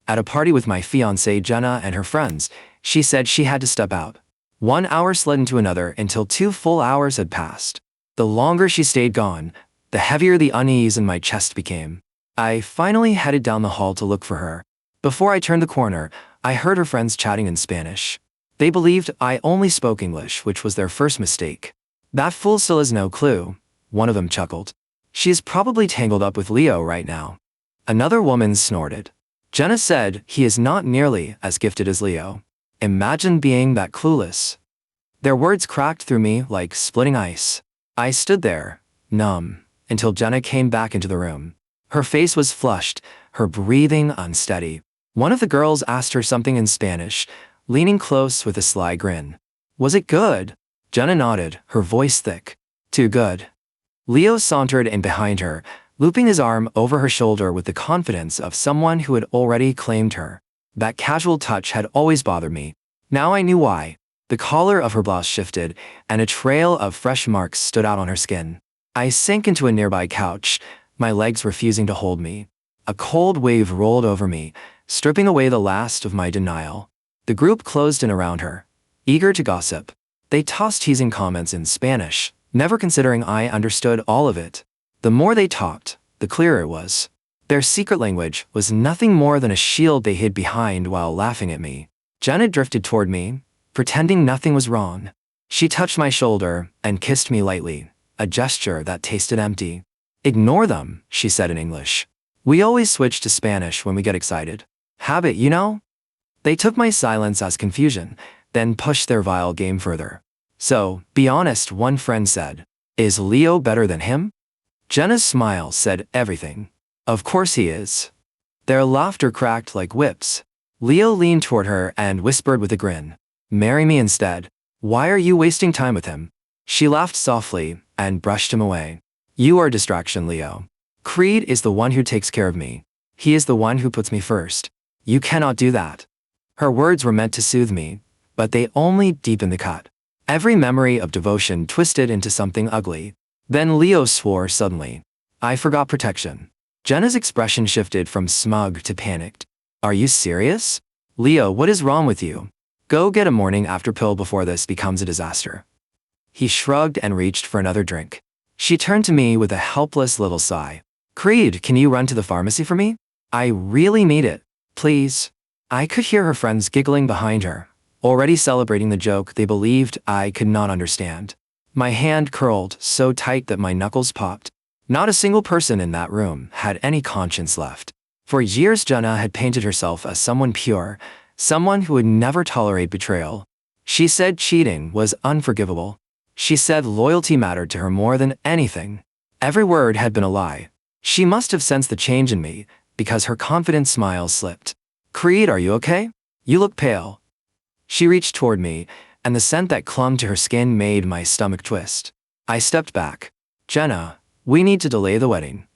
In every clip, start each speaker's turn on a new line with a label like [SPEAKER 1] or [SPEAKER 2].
[SPEAKER 1] At a party with my fiancée Jenna and her friends, she said she had to step out. 1 hour slid into another until 2 full hours had passed. The longer she stayed gone, the heavier the unease in my chest became. I finally headed down the hall to look for her. Before I turned the corner, I heard her friends chatting in Spanish. They believed I only spoke English, which was their first mistake. That fool still has no clue, one of them chuckled. She is probably tangled up with Leo right now. Another woman snorted. Jenna said he is not nearly as gifted as Leo. Imagine being that clueless. Their words cracked through me like splitting ice. I stood there, numb, until Jenna came back into the room. Her face was flushed, her breathing unsteady. One of the girls asked her something in Spanish, leaning close with a sly grin. Was it good? Jenna nodded, her voice thick. Too good. Leo sauntered in behind her, looping his arm over her shoulder with the confidence of someone who had already claimed her. That casual touch had always bothered me. Now I knew why. The collar of her blouse shifted, and a trail of fresh marks stood out on her skin. I sank into a nearby couch, my legs refusing to hold me. A cold wave rolled over me, stripping away the last of my denial. The group closed in around her, eager to gossip. They tossed teasing comments in Spanish, never considering I understood all of it. The more they talked, the clearer it was. Their secret language was nothing more than a shield they hid behind while laughing at me. Jenna drifted toward me, pretending nothing was wrong. She touched my shoulder and kissed me lightly, a gesture that tasted empty. Ignore them, she said in English. We always switch to Spanish when we get excited. Habit, you know? They took my silence as confusion, then pushed their vile game further. So, be honest, one friend said. Is Leo better than him? Jenna's smile said everything. Of course he is. Their laughter cracked like whips. Leo leaned toward her and whispered with a grin. Marry me instead. Why are you wasting time with him? She laughed softly and brushed him away. You are a distraction, Leo. Creed is the one who takes care of me. He is the one who puts me first. You cannot do that. Her words were meant to soothe me, but they only deepened the cut. Every memory of devotion twisted into something ugly. Then Leo swore suddenly. I forgot protection. Jenna's expression shifted from smug to panicked. Are you serious? Leo, what is wrong with you? Go get a morning after pill before this becomes a disaster. He shrugged and reached for another drink. She turned to me with a helpless little sigh. Creed, can you run to the pharmacy for me? I really need it. Please. I could hear her friends giggling behind her, already celebrating the joke they believed I could not understand. My hand curled so tight that my knuckles popped. Not a single person in that room had any conscience left. For years Jenna had painted herself as someone pure, someone who would never tolerate betrayal. She said cheating was unforgivable. She said loyalty mattered to her more than anything. Every word had been a lie. She must have sensed the change in me, because her confident smile slipped. Creed, are you okay? You look pale. She reached toward me, and the scent that clung to her skin made my stomach twist. I stepped back. Jenna, we need to delay the wedding.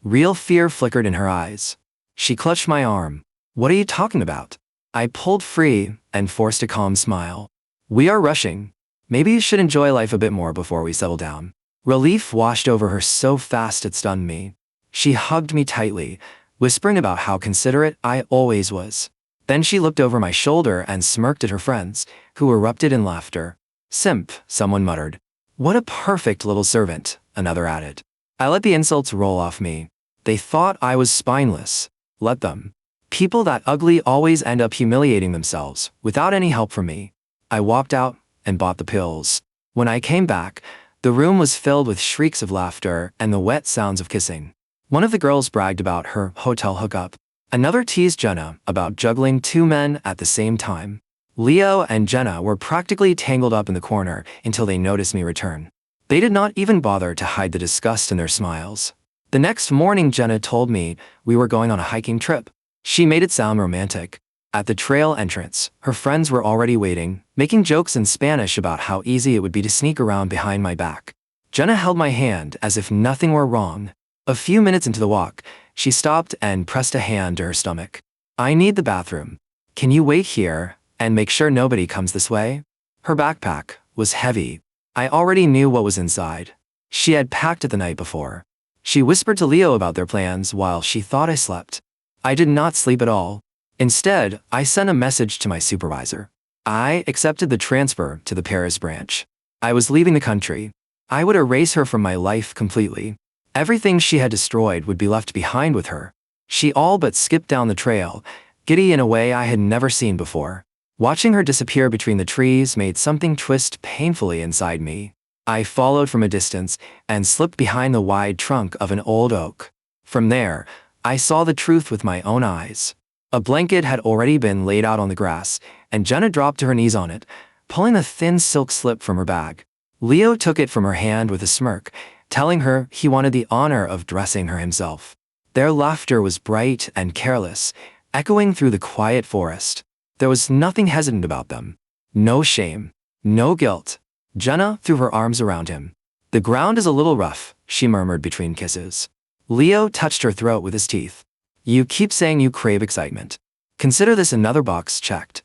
[SPEAKER 1] Real fear flickered in her eyes. She clutched my arm. What are you talking about? I pulled free and forced a calm smile. We are rushing. Maybe you should enjoy life a bit more before we settle down. Relief washed over her so fast it stunned me. She hugged me tightly, whispering about how considerate I always was. Then she looked over my shoulder and smirked at her friends, who erupted in laughter. Simp, someone muttered. What a perfect little servant, another added. I let the insults roll off me. They thought I was spineless. Let them. People that ugly always end up humiliating themselves, without any help from me. I walked out and bought the pills. When I came back, the room was filled with shrieks of laughter and the wet sounds of kissing. One of the girls bragged about her hotel hookup. Another teased Jenna about juggling 2 men at the same time. Leo and Jenna were practically tangled up in the corner until they noticed me return. They did not even bother to hide the disgust in their smiles. The next morning Jenna told me we were going on a hiking trip. She made it sound romantic. At the trail entrance, her friends were already waiting, making jokes in Spanish about how easy it would be to sneak around behind my back. Jenna held my hand as if nothing were wrong. A few minutes into the walk, she stopped and pressed a hand to her stomach. I need the bathroom. Can you wait here and make sure nobody comes this way? Her backpack was heavy. I already knew what was inside. She had packed it the night before. She whispered to Leo about their plans while she thought I slept. I did not sleep at all. Instead, I sent a message to my supervisor. I accepted the transfer to the Paris branch. I was leaving the country. I would erase her from my life completely. Everything she had destroyed would be left behind with her. She all but skipped down the trail, giddy in a way I had never seen before. Watching her disappear between the trees made something twist painfully inside me. I followed from a distance and slipped behind the wide trunk of an old oak. From there, I saw the truth with my own eyes. A blanket had already been laid out on the grass, and Jenna dropped to her knees on it, pulling a thin silk slip from her bag. Leo took it from her hand with a smirk, telling her he wanted the honor of dressing her himself. Their laughter was bright and careless, echoing through the quiet forest. There was nothing hesitant about them. No shame. No guilt. Jenna threw her arms around him. "The ground is a little rough," she murmured between kisses. Leo touched her throat with his teeth. "You keep saying you crave excitement. Consider this another box checked."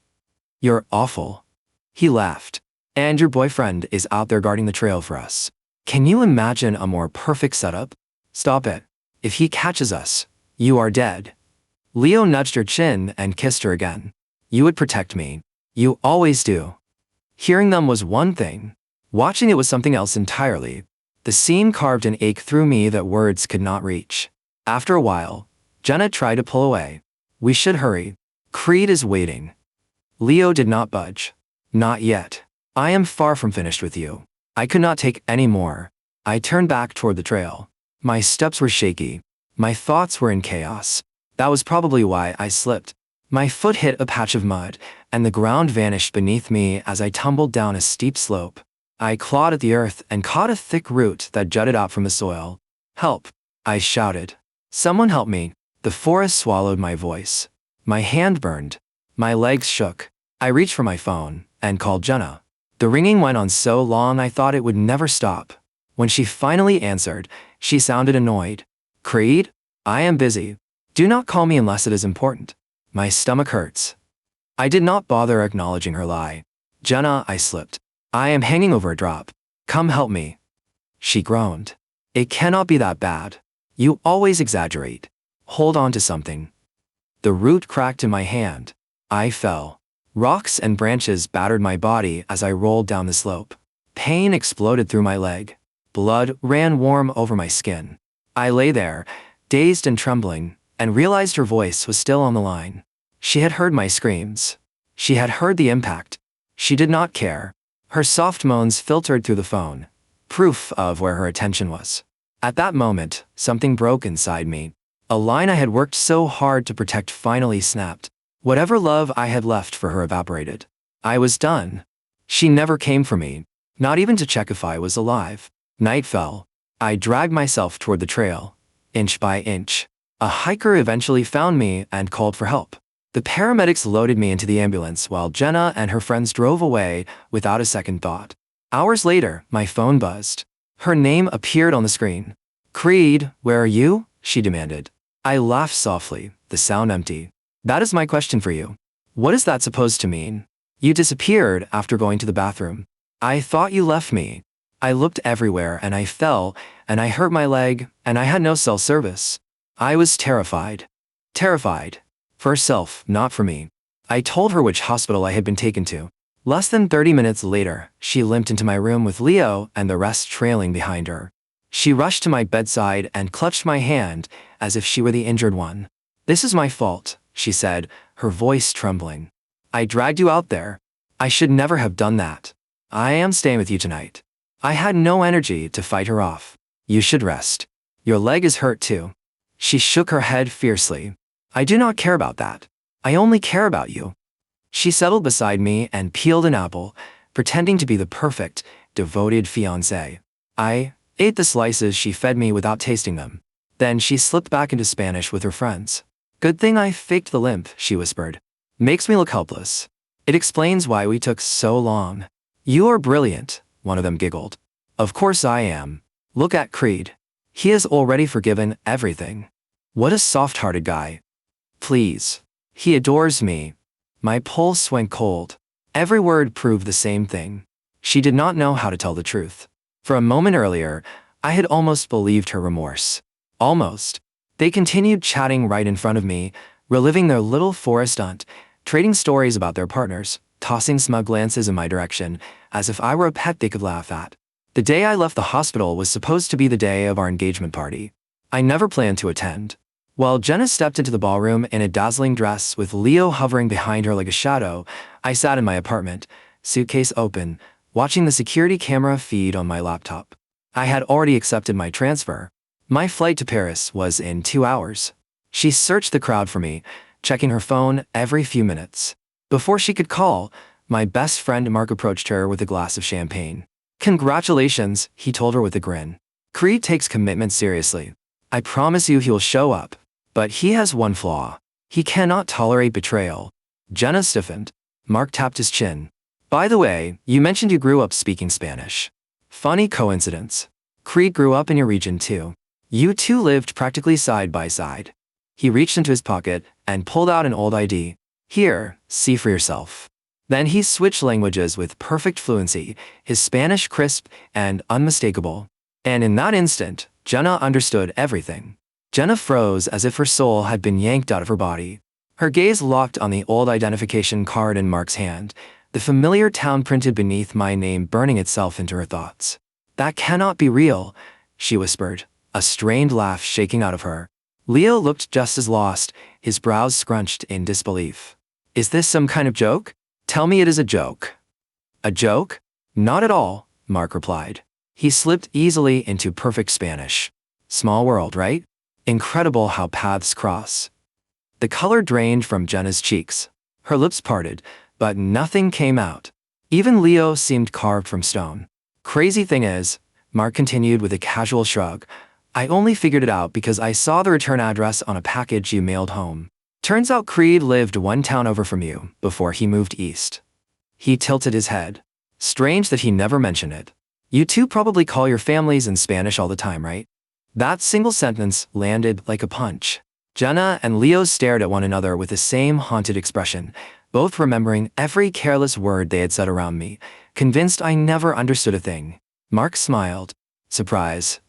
[SPEAKER 1] "You're awful." He laughed. "And your boyfriend is out there guarding the trail for us. Can you imagine a more perfect setup? Stop it. If he catches us, you are dead." Leo nudged her chin and kissed her again. "You would protect me. You always do." Hearing them was one thing. Watching it was something else entirely. The scene carved an ache through me that words could not reach. After a while, Jenna tried to pull away. "We should hurry. Creed is waiting." Leo did not budge. "Not yet. I am far from finished with you. I could not take any more." I turned back toward the trail. My steps were shaky. My thoughts were in chaos. That was probably why I slipped. My foot hit a patch of mud, and the ground vanished beneath me as I tumbled down a steep slope. I clawed at the earth and caught a thick root that jutted out from the soil. "Help!" I shouted. "Someone help me!" The forest swallowed my voice. My hand burned. My legs shook. I reached for my phone and called Jenna. The ringing went on so long I thought it would never stop. When she finally answered, she sounded annoyed. "Creed? I am busy. Do not call me unless it is important." My stomach hurts. I did not bother acknowledging her lie. "Jenna," I slipped. "I am hanging over a drop. Come help me." She groaned. "It cannot be that bad. You always exaggerate. Hold on to something." The root cracked in my hand. I fell. Rocks and branches battered my body as I rolled down the slope. Pain exploded through my leg. Blood ran warm over my skin. I lay there, dazed and trembling, and realized her voice was still on the line. She had heard my screams. She had heard the impact. She did not care. Her soft moans filtered through the phone, proof of where her attention was. At that moment, something broke inside me. A line I had worked so hard to protect finally snapped. Whatever love I had left for her evaporated. I was done. She never came for me, not even to check if I was alive. Night fell. I dragged myself toward the trail, inch by inch. A hiker eventually found me and called for help. The paramedics loaded me into the ambulance while Jenna and her friends drove away without a second thought. Hours later, my phone buzzed. Her name appeared on the screen. "Creed, where are you?" she demanded. I laughed softly, the sound empty. "That is my question for you. What is that supposed to mean? You disappeared after going to the bathroom. I thought you left me. I looked everywhere and I fell, and I hurt my leg, and I had no cell service." I was terrified. Terrified. For herself, not for me. I told her which hospital I had been taken to. Less than 30 minutes later, she limped into my room with Leo and the rest trailing behind her. She rushed to my bedside and clutched my hand as if she were the injured one. "This is my fault," she said, her voice trembling. "I dragged you out there. I should never have done that. I am staying with you tonight." I had no energy to fight her off. "You should rest. Your leg is hurt too." She shook her head fiercely. "I do not care about that. I only care about you." She settled beside me and peeled an apple, pretending to be the perfect, devoted fiancée. I ate the slices she fed me without tasting them. Then she slipped back into Spanish with her friends. "Good thing I faked the limp," she whispered. "Makes me look helpless. It explains why we took so long." "You are brilliant," one of them giggled. "Of course I am. Look at Creed. He has already forgiven everything. What a soft-hearted guy. Please. He adores me." My pulse went cold. Every word proved the same thing. She did not know how to tell the truth. For a moment earlier, I had almost believed her remorse. Almost. They continued chatting right in front of me, reliving their little forest hunt, trading stories about their partners, tossing smug glances in my direction, as if I were a pet they could laugh at. The day I left the hospital was supposed to be the day of our engagement party. I never planned to attend. While Jenna stepped into the ballroom in a dazzling dress with Leo hovering behind her like a shadow, I sat in my apartment, suitcase open, watching the security camera feed on my laptop. I had already accepted my transfer. My flight to Paris was in 2 hours. She searched the crowd for me, checking her phone every few minutes. Before she could call, my best friend Mark approached her with a glass of champagne. "Congratulations," he told her with a grin. "Creed takes commitment seriously. I promise you he will show up. But he has one flaw. He cannot tolerate betrayal." Jenna stiffened. Mark tapped his chin. "By the way, you mentioned you grew up speaking Spanish. Funny coincidence. Creed grew up in your region too. You two lived practically side by side." He reached into his pocket and pulled out an old ID. "Here, see for yourself." Then he switched languages with perfect fluency, his Spanish crisp and unmistakable. And in that instant, Jenna understood everything. Jenna froze as if her soul had been yanked out of her body. Her gaze locked on the old identification card in Mark's hand, the familiar town printed beneath my name burning itself into her thoughts. "That cannot be real," she whispered, a strained laugh shaking out of her. Leo looked just as lost, his brows scrunched in disbelief. "Is this some kind of joke? Tell me it is a joke." "A joke? Not at all," Mark replied. He slipped easily into perfect Spanish. "Small world, right? Incredible how paths cross." The color drained from Jenna's cheeks. Her lips parted, but nothing came out. Even Leo seemed carved from stone. "Crazy thing is," Mark continued with a casual shrug, "I only figured it out because I saw the return address on a package you mailed home. Turns out Creed lived one town over from you before he moved east." He tilted his head. "Strange that he never mentioned it. You two probably call your families in Spanish all the time, right?" That single sentence landed like a punch. Jenna and Leo stared at one another with the same haunted expression, both remembering every careless word they had said around me, convinced I never understood a thing. Mark smiled. Surprise.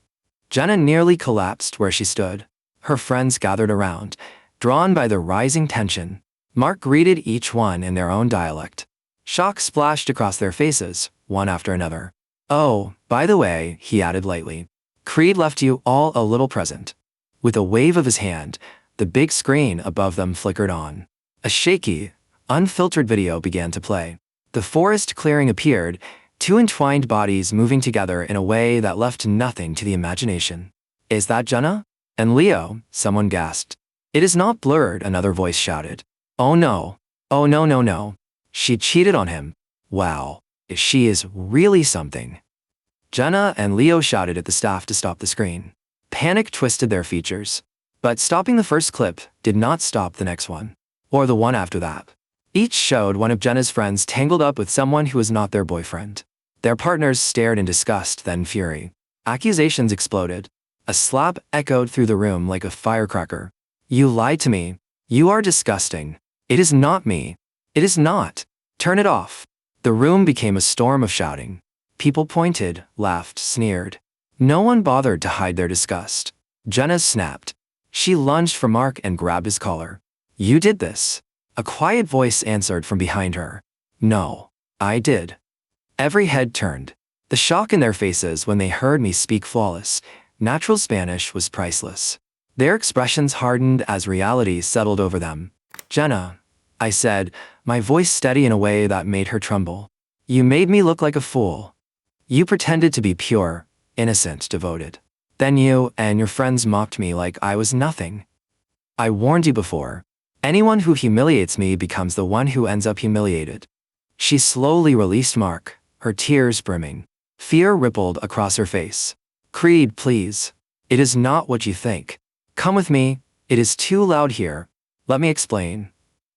[SPEAKER 1] Jenna nearly collapsed where she stood. Her friends gathered around, drawn by the rising tension. Mark greeted each one in their own dialect. Shock splashed across their faces, one after another. "Oh, by the way," he added lightly, "Creed left you all a little present." With a wave of his hand, the big screen above them flickered on. A shaky, unfiltered video began to play. The forest clearing appeared, two entwined bodies moving together in a way that left nothing to the imagination. "Is that Jenna?" "And Leo?" someone gasped. "It is not blurred," another voice shouted. "Oh no. Oh no no no. She cheated on him. Wow. She is really something." Jenna and Leo shouted at the staff to stop the screen. Panic twisted their features. But stopping the first clip did not stop the next one. Or the one after that. Each showed one of Jenna's friends tangled up with someone who was not their boyfriend. Their partners stared in disgust, then fury. Accusations exploded. A slap echoed through the room like a firecracker. "You lied to me. You are disgusting. It is not me. It is not. Turn it off." The room became a storm of shouting. People pointed, laughed, sneered. No one bothered to hide their disgust. Jenna snapped. She lunged for Mark and grabbed his collar. "You did this." A quiet voice answered from behind her. "No, I did." Every head turned. The shock in their faces when they heard me speak flawless, natural Spanish was priceless. Their expressions hardened as reality settled over them. "Jenna," I said, my voice steady in a way that made her tremble. "You made me look like a fool. You pretended to be pure, innocent, devoted. Then you and your friends mocked me like I was nothing. I warned you before. Anyone who humiliates me becomes the one who ends up humiliated." She slowly released Mark, her tears brimming. Fear rippled across her face. "Creed, please. It is not what you think. Come with me. It is too loud here. Let me explain."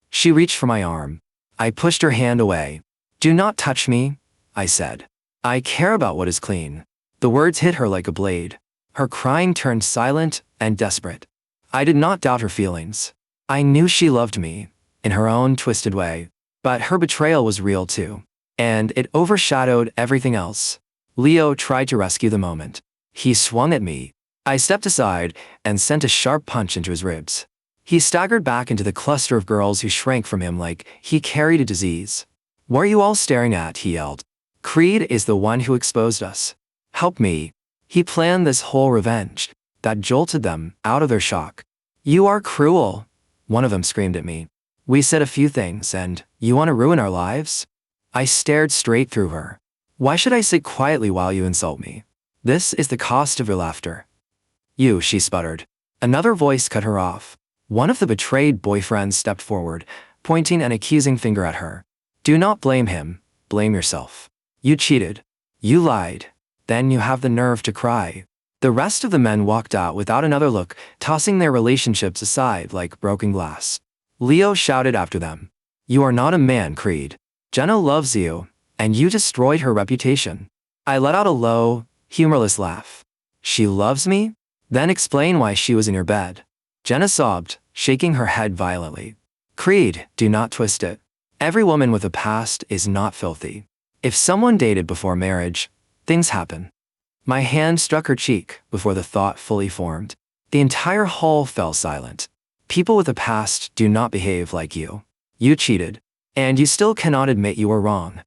[SPEAKER 1] She reached for my arm. I pushed her hand away. "Do not touch me," I said. "I care about what is clean." The words hit her like a blade. Her crying turned silent and desperate. I did not doubt her feelings. I knew she loved me, in her own twisted way. But her betrayal was real too. And it overshadowed everything else. Leo tried to rescue the moment. He swung at me. I stepped aside and sent a sharp punch into his ribs. He staggered back into the cluster of girls who shrank from him like he carried a disease. "What are you all staring at?" he yelled. "Creed is the one who exposed us. Help me. He planned this whole revenge." That jolted them out of their shock. "You are cruel," one of them screamed at me. "We said a few things and you want to ruin our lives?" I stared straight through her. "Why should I sit quietly while you insult me? This is the cost of your laughter." "You," she sputtered. Another voice cut her off. One of the betrayed boyfriends stepped forward, pointing an accusing finger at her. "Do not blame him. Blame yourself. You cheated. You lied. Then you have the nerve to cry." The rest of the men walked out without another look, tossing their relationships aside like broken glass. Leo shouted after them. "You are not a man, Creed. Jenna loves you, and you destroyed her reputation." I let out a low, humorless laugh. "She loves me? Then explain why she was in your bed." Jenna sobbed, shaking her head violently. "Creed, do not twist it. Every woman with a past is not filthy. If someone dated before marriage, things happen." My hand struck her cheek before the thought fully formed. The entire hall fell silent. People with a past do not behave like you. You cheated, and you still cannot admit you were wrong.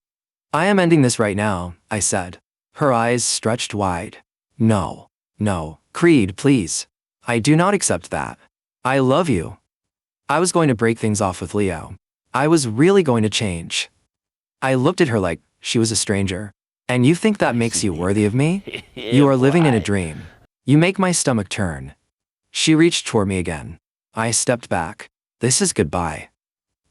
[SPEAKER 1] "I am ending this right now," I said. Her eyes stretched wide. No, Creed, please. I do not accept that. I love you." I was going to break things off with Leo. I was really going to change. I looked at her like she was a stranger. "And you think that makes you worthy of me? You are living in a dream. You make my stomach turn." She reached toward me again. I stepped back. This is goodbye.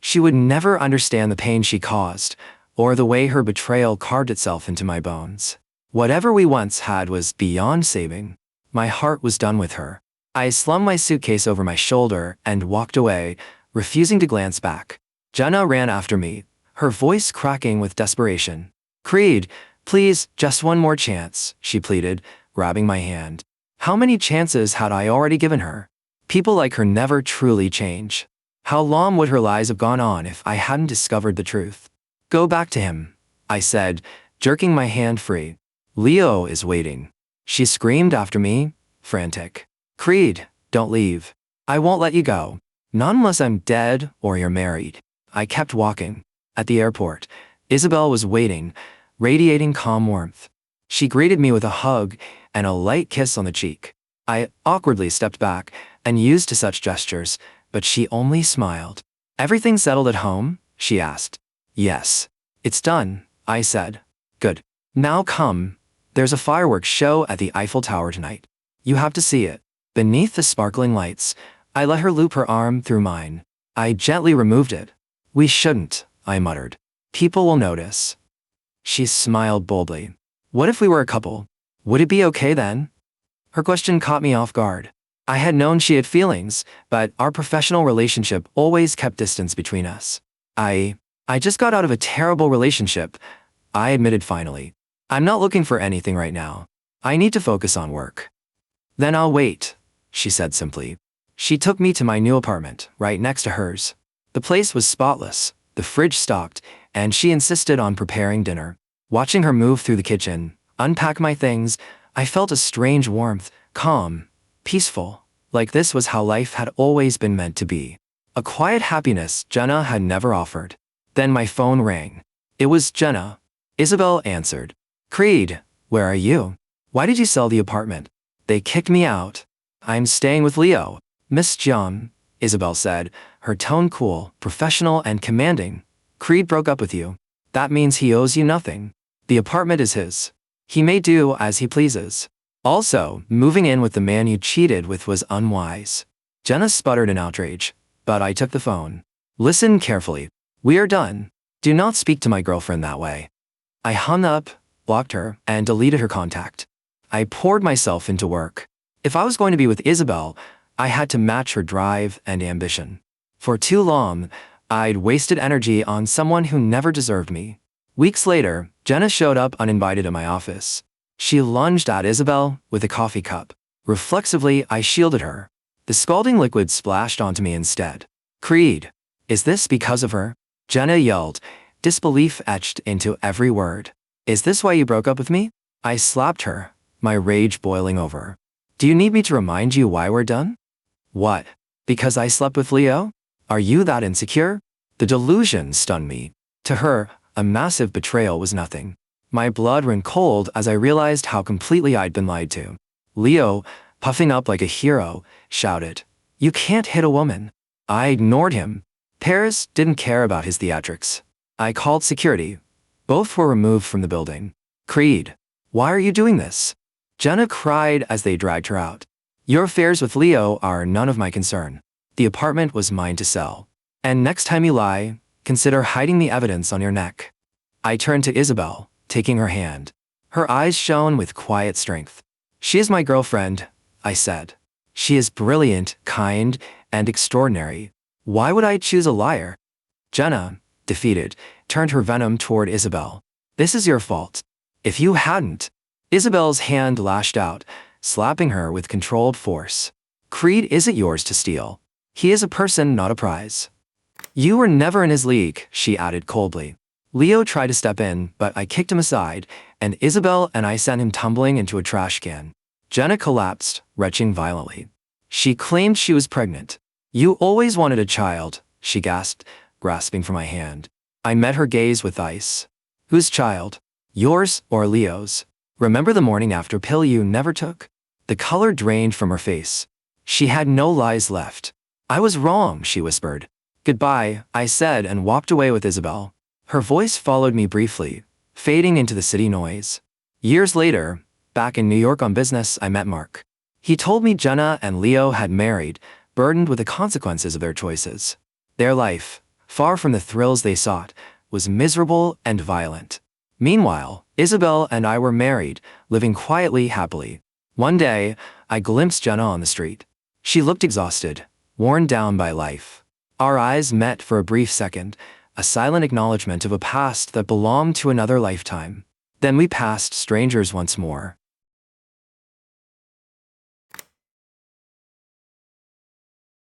[SPEAKER 1] She would never understand the pain she caused, or the way her betrayal carved itself into my bones. Whatever we once had was beyond saving. My heart was done with her. I slung my suitcase over my shoulder and walked away, refusing to glance back. Jenna ran after me, her voice cracking with desperation. "Creed, please, just one more chance," she pleaded, grabbing my hand. How many chances had I already given her? People like her never truly change. How long would her lies have gone on if I hadn't discovered the truth? "Go back to him," I said, jerking my hand free. "Leo is waiting." She screamed after me, frantic. "Creed, don't leave. I won't let you go. Not unless I'm dead or you're married." I kept walking. At the airport, Isabel was waiting, radiating calm warmth. She greeted me with a hug and a light kiss on the cheek. I awkwardly stepped back and used to such gestures, but she only smiled. "Everything settled at home?" she asked. "Yes. It's done," I said. "Good. Now come. There's a fireworks show at the Eiffel Tower tonight. You have to see it." Beneath the sparkling lights, I let her loop her arm through mine. I gently removed it. "We shouldn't," I muttered. "People will notice." She smiled boldly. "What if we were a couple? Would it be okay then?" Her question caught me off guard. I had known she had feelings, but our professional relationship always kept distance between us. I just got out of a terrible relationship," I admitted finally. "I'm not looking for anything right now. I need to focus on work." "Then I'll wait," she said simply. She took me to my new apartment, right next to hers. The place was spotless, the fridge stocked, and she insisted on preparing dinner. Watching her move through the kitchen, unpack my things, I felt a strange warmth, calm, peaceful, like this was how life had always been meant to be. A quiet happiness Jenna had never offered. Then my phone rang. It was Jenna. Isabel answered. "Creed, where are you? Why did you sell the apartment?" "They kicked me out." "I'm staying with Leo." "Miss John," Isabel said, her tone cool, professional and commanding. "Creed broke up with you. That means he owes you nothing. The apartment is his. He may do as he pleases. Also, moving in with the man you cheated with was unwise." Jenna sputtered in outrage, but I took the phone. "Listen carefully. We are done. Do not speak to my girlfriend that way." I hung up, blocked her, and deleted her contact. I poured myself into work. If I was going to be with Isabel, I had to match her drive and ambition. For too long, I'd wasted energy on someone who never deserved me. Weeks later, Jenna showed up uninvited at my office. She lunged at Isabel with a coffee cup. Reflexively, I shielded her. The scalding liquid splashed onto me instead. "Creed, is this because of her?" Jenna yelled, disbelief etched into every word. "Is this why you broke up with me?" I slapped her, my rage boiling over. "Do you need me to remind you why we're done?" "What?" Because I slept with Leo? Are you that insecure? The delusion stunned me. To her, a massive betrayal was nothing. My blood ran cold as I realized how completely I'd been lied to. Leo, puffing up like a hero, shouted, "You can't hit a woman." I ignored him. Paris didn't care about his theatrics. I called security. Both were removed from the building. Creed, why are you doing this? Jenna cried as they dragged her out. Your affairs with Leo are none of my concern. The apartment was mine to sell. And next time you lie, consider hiding the evidence on your neck. I turned to Isabel, taking her hand. Her eyes shone with quiet strength. She is my girlfriend, I said. She is brilliant, kind, and extraordinary. Why would I choose a liar? Jenna, defeated, turned her venom toward Isabel. This is your fault. If you hadn't. Isabel's hand lashed out, slapping her with controlled force. Creed isn't yours to steal. He is a person, not a prize. You were never in his league, she added coldly. Leo tried to step in, but I kicked him aside, and Isabel and I sent him tumbling into a trash can. Jenna collapsed, retching violently. She claimed she was pregnant. You always wanted a child, she gasped, grasping for my hand. I met her gaze with ice. Whose child? Yours or Leo's? Remember the morning after pill you never took? The color drained from her face. She had no lies left. I was wrong, she whispered. Goodbye, I said and walked away with Isabel. Her voice followed me briefly, fading into the city noise. Years later, back in New York on business, I met Mark. He told me Jenna and Leo had married, burdened with the consequences of their choices. Their life, far from the thrills they sought, was miserable and violent. Meanwhile, Isabel and I were married, living quietly, happily. One day, I glimpsed Jenna on the street. She looked exhausted, worn down by life. Our eyes met for a brief second, a silent acknowledgement of a past that belonged to another lifetime. Then we passed strangers once more.